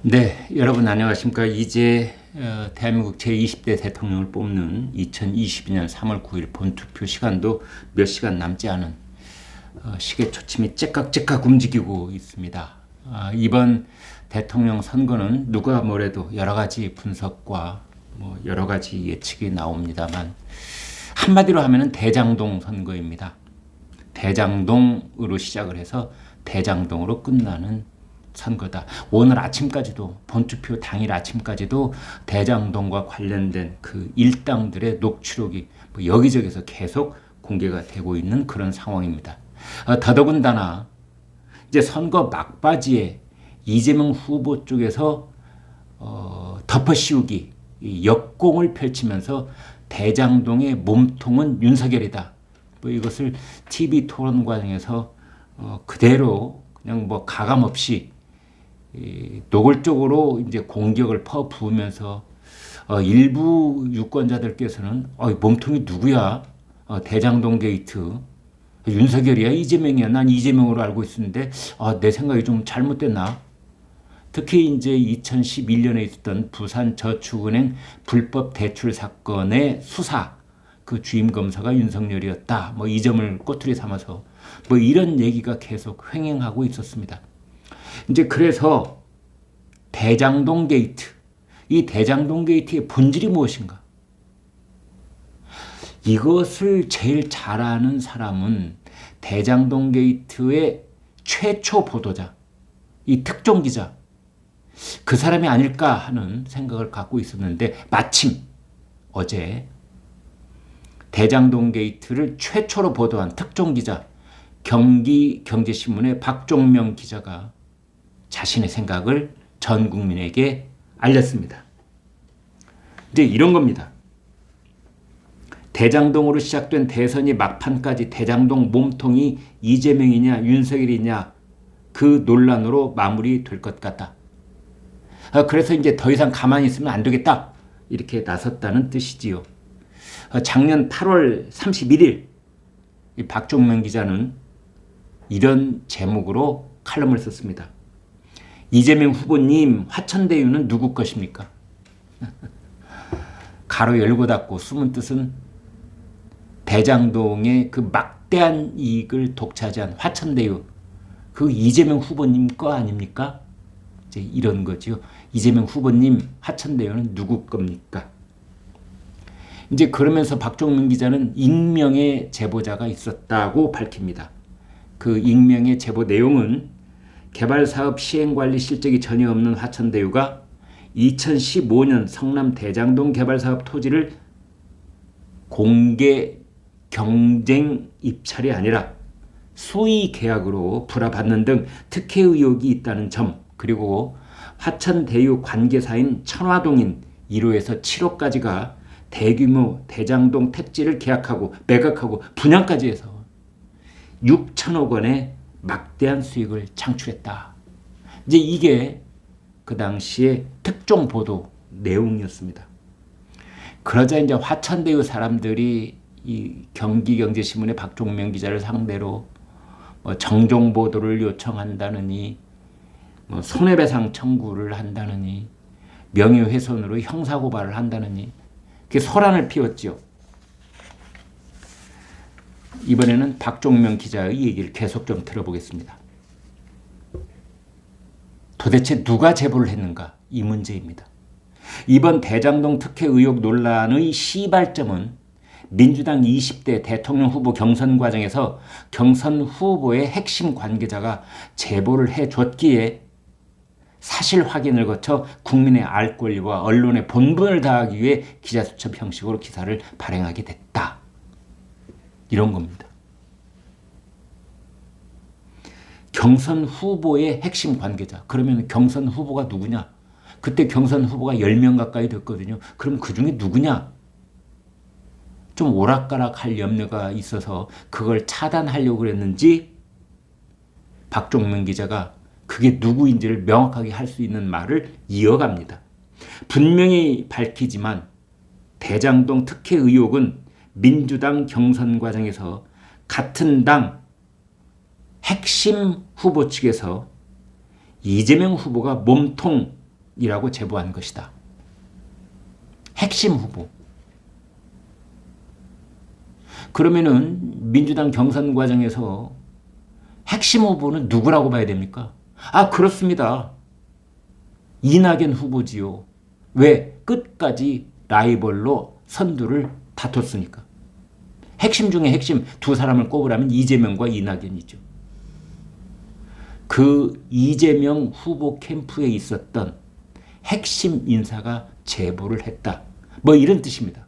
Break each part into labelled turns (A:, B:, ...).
A: 네, 여러분 안녕하십니까. 이제 대한민국 제20대 대통령을 뽑는 2022년 3월 9일 본투표 시간도 몇 시간 남지 않은 시계 초침이 째깍째깍 움직이고 있습니다. 이번 대통령 선거는 누가 뭐래도 여러 가지 분석과 여러 가지 예측이 나옵니다만 한마디로 하면은 대장동 선거입니다. 대장동으로 시작을 해서 대장동으로 끝나는 선거다. 오늘 아침까지도 본투표 당일 아침까지도 대장동과 관련된 그 일당들의 녹취록이 여기저기서 계속 공개가 되고 있는 그런 상황입니다. 더더군다나 이제 선거 막바지에 이재명 후보 쪽에서 덮어씌우기 역공을 펼치면서 대장동의 몸통은 윤석열이다. 이것을 TV 토론 과정에서 그대로 그냥 가감 없이 노골적으로 이제 공격을 퍼부으면서 일부 유권자들께서는 몸통이 누구야? 대장동 게이트 윤석열이야? 이재명이야? 난 이재명으로 알고 있었는데 내 생각이 좀 잘못됐나? 특히 이제 2011년에 있었던 부산저축은행 불법 대출 사건의 수사 그 주임 검사가 윤석열이었다. 이 점을 꼬투리 삼아서 이런 얘기가 계속 횡행하고 있었습니다. 이제 그래서 대장동 게이트, 이 대장동 게이트의 본질이 무엇인가? 이것을 제일 잘 아는 사람은 대장동 게이트의 최초 보도자, 이 특종 기자, 그 사람이 아닐까 하는 생각을 갖고 있었는데 마침 어제 대장동 게이트를 최초로 보도한 특종 기자, 경기경제신문의 박종명 기자가 자신의 생각을 전 국민에게 알렸습니다. 이제 이런 겁니다. 대장동으로 시작된 대선이 막판까지 대장동 몸통이 이재명이냐 윤석열이냐 그 논란으로 마무리될 것 같다. 그래서 이제 더 이상 가만히 있으면 안 되겠다. 이렇게 나섰다는 뜻이지요. 작년 8월 31일 박종명 기자는 이런 제목으로 칼럼을 썼습니다. 이재명 후보님 화천대유는 누구 것입니까? 가로 열고 닫고 숨은 뜻은 대장동의 그 막대한 이익을 독차지한 화천대유 그 이재명 후보님 거 아닙니까? 이제 이런 거죠. 이재명 후보님 화천대유는 누구 겁니까? 이제 그러면서 박종민 기자는 익명의 제보자가 있었다고 밝힙니다. 그 익명의 제보 내용은 개발사업 시행관리 실적이 전혀 없는 화천대유가 2015년 성남 대장동 개발사업 토지를 공개 경쟁 입찰이 아니라 수의 계약으로 불화받는 등 특혜 의혹이 있다는 점, 그리고 화천대유 관계사인 천화동인 1호에서 7호까지가 대규모 대장동 택지를 계약하고 매각하고 분양까지 해서 6천억 원의 막대한 수익을 창출했다. 이제 이게 그 당시에 특종 보도 내용이었습니다. 그러자 이제 화천대유 사람들이 이 경기경제신문의 박종명 기자를 상대로 정정 보도를 요청한다느니 손해배상 청구를 한다느니 명예훼손으로 형사고발을 한다느니 그게 소란을 피웠죠. 이번에는 박종명 기자의 얘기를 계속 좀 들어보겠습니다. 도대체 누가 제보를 했는가? 이 문제입니다. 이번 대장동 특혜 의혹 논란의 시발점은 민주당 20대 대통령 후보 경선 과정에서 경선 후보의 핵심 관계자가 제보를 해줬기에 사실 확인을 거쳐 국민의 알 권리와 언론의 본분을 다하기 위해 기자수첩 형식으로 기사를 발행하게 됐다. 이런 겁니다. 경선 후보의 핵심 관계자. 그러면 경선 후보가 누구냐? 그때 경선 후보가 10명 가까이 됐거든요. 그럼 그 중에 누구냐? 좀 오락가락할 염려가 있어서 그걸 차단하려고 그랬는지 박종명 기자가 그게 누구인지를 명확하게 할 수 있는 말을 이어갑니다. 분명히 밝히지만 대장동 특혜 의혹은 민주당 경선 과정에서 같은 당 핵심 후보 측에서 이재명 후보가 몸통 후보이라고 제보한 것이다. 핵심 후보. 그러면은 민주당 경선 과정에서 핵심 후보는 누구라고 봐야 됩니까? 아, 그렇습니다. 이낙연 후보지요. 왜? 끝까지 라이벌로 선두를 다퉜으니까. 핵심 중에 핵심 두 사람을 꼽으라면 이재명과 이낙연이죠. 그 이재명 후보 캠프에 있었던 핵심 인사가 제보를 했다. 뭐 이런 뜻입니다.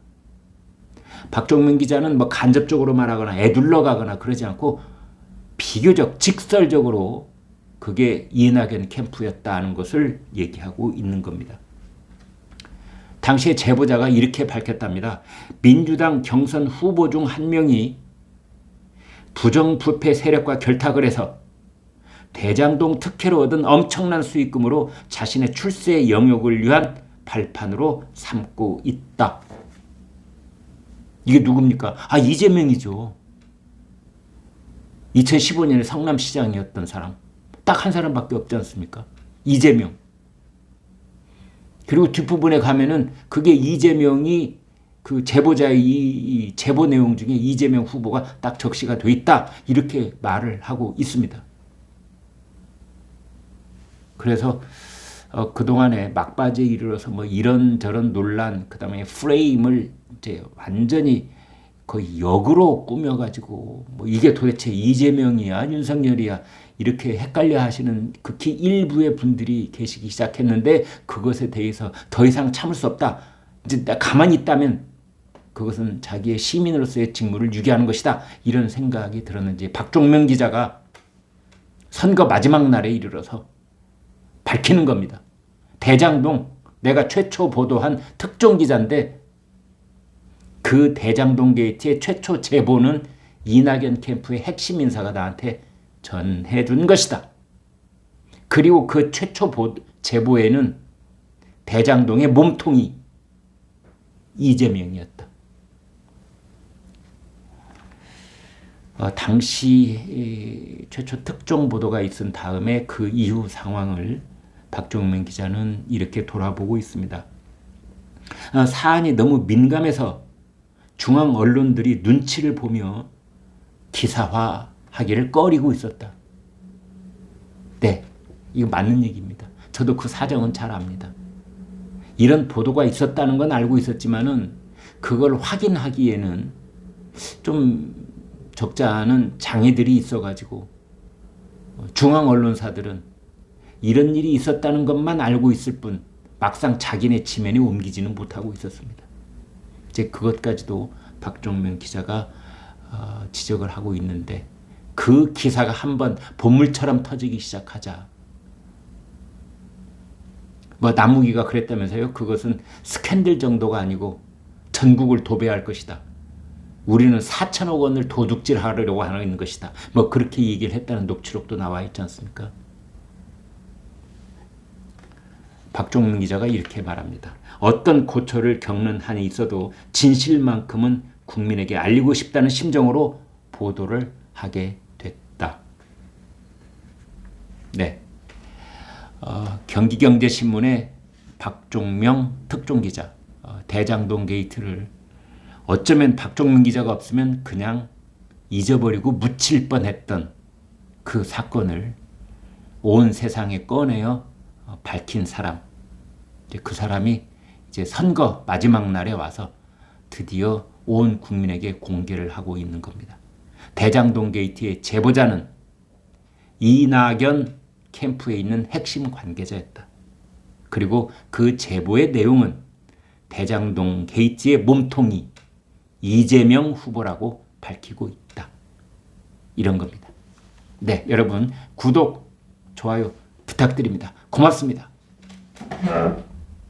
A: 박종민 기자는 뭐 간접적으로 말하거나 애둘러 가거나 그러지 않고 비교적 직설적으로 그게 이낙연 캠프였다는 것을 얘기하고 있는 겁니다. 당시에 제보자가 이렇게 밝혔답니다. 민주당 경선 후보 중 한 명이 부정부패 세력과 결탁을 해서 대장동 특혜로 얻은 엄청난 수익금으로 자신의 출세 영역을 위한 발판으로 삼고 있다. 이게 누굽니까? 아, 이재명이죠. 2015년에 성남시장이었던 사람. 딱 한 사람밖에 없지 않습니까? 이재명. 그리고 뒷부분에 가면은 그게 이재명이 그 제보자의 이 제보 내용 중에 이재명 후보가 딱 적시가 돼 있다. 이렇게 말을 하고 있습니다. 그래서 그동안에 막바지에 이르러서 뭐 이런저런 논란, 그 다음에 프레임을 이제 완전히 거의 역으로 꾸며가지고 뭐 이게 도대체 이재명이야 윤석열이야 이렇게 헷갈려 하시는 극히 일부의 분들이 계시기 시작했는데 그것에 대해서 더 이상 참을 수 없다. 이제 가만히 있다면 그것은 자기의 시민으로서의 직무를 유기하는 것이다. 이런 생각이 들었는지 박종명 기자가 선거 마지막 날에 이르러서 밝히는 겁니다. 대장동 내가 최초 보도한 특종 기자인데 그 대장동 게이트의 최초 제보는 이낙연 캠프의 핵심 인사가 나한테 전해준 것이다. 그리고 그 최초 제보에는 대장동의 몸통이 이재명이었다. 당시 최초 특종 보도가 있은 다음에 그 이후 상황을 박종명 기자는 이렇게 돌아보고 있습니다. 사안이 너무 민감해서 중앙 언론들이 눈치를 보며 기사화하기를 꺼리고 있었다. 네, 이거 맞는 얘기입니다. 저도 그 사정은 잘 압니다. 이런 보도가 있었다는 건 알고 있었지만은 그걸 확인하기에는 좀 적지 않은 장애들이 있어가지고 중앙 언론사들은 이런 일이 있었다는 것만 알고 있을 뿐 막상 자기네 지면에 옮기지는 못하고 있었습니다. 이제 그것까지도 박종명 기자가 지적을 하고 있는데 그 기사가 한번 본물처럼 터지기 시작하자. 뭐 남욱이가 그랬다면서요. 그것은 스캔들 정도가 아니고 전국을 도배할 것이다. 우리는 4천억 원을 도둑질하려고 하는 것이다. 뭐 그렇게 얘기를 했다는 녹취록도 나와 있지 않습니까? 박종민 기자가 이렇게 말합니다. 어떤 고초를 겪는 한이 있어도 진실만큼은 국민에게 알리고 싶다는 심정으로 보도를 하게 됐다. 네, 경기경제신문의 박종명 특종기자, 대장동 게이트를 어쩌면 박종명 기자가 없으면 그냥 잊어버리고 묻힐 뻔했던 그 사건을 온 세상에 꺼내어 밝힌 사람. 이제 그 사람이 이제 선거 마지막 날에 와서 드디어 온 국민에게 공개를 하고 있는 겁니다. 대장동 게이트의 제보자는 이낙연 캠프에 있는 핵심 관계자였다. 그리고 그 제보의 내용은 대장동 게이트의 몸통이 이재명 후보라고 밝히고 있다. 이런 겁니다. 네, 여러분 구독, 좋아요 부탁드립니다. 고맙습니다.